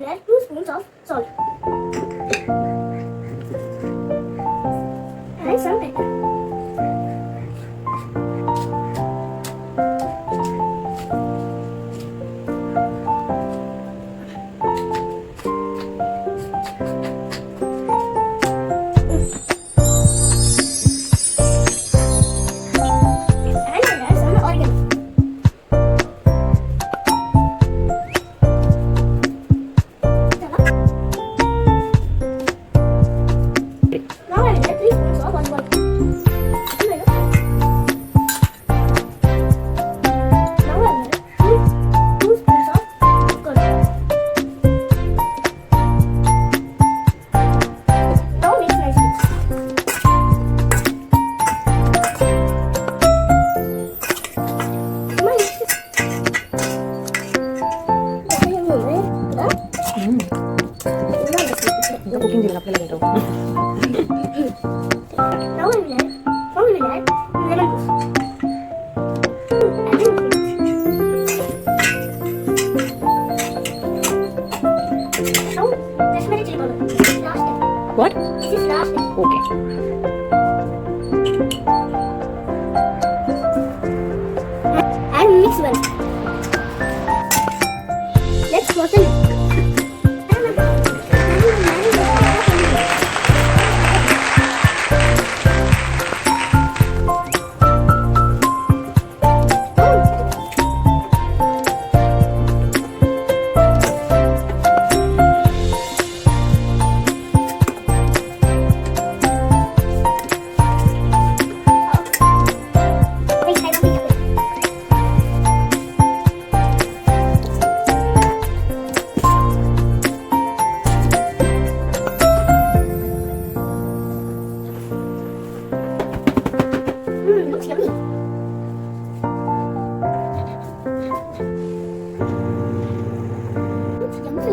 Add 2 spoons of salt and some pepper. 이거 고킹 중이라 플레이 좀. Now we will add lemon juice. Now that's my chili powder. This is last step. What? This is last step. Okay. And mix well. Let's close the lid. Looks yummy. Looks yummy.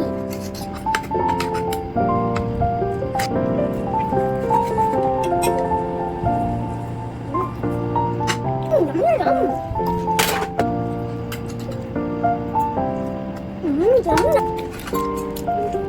Yum. Yum.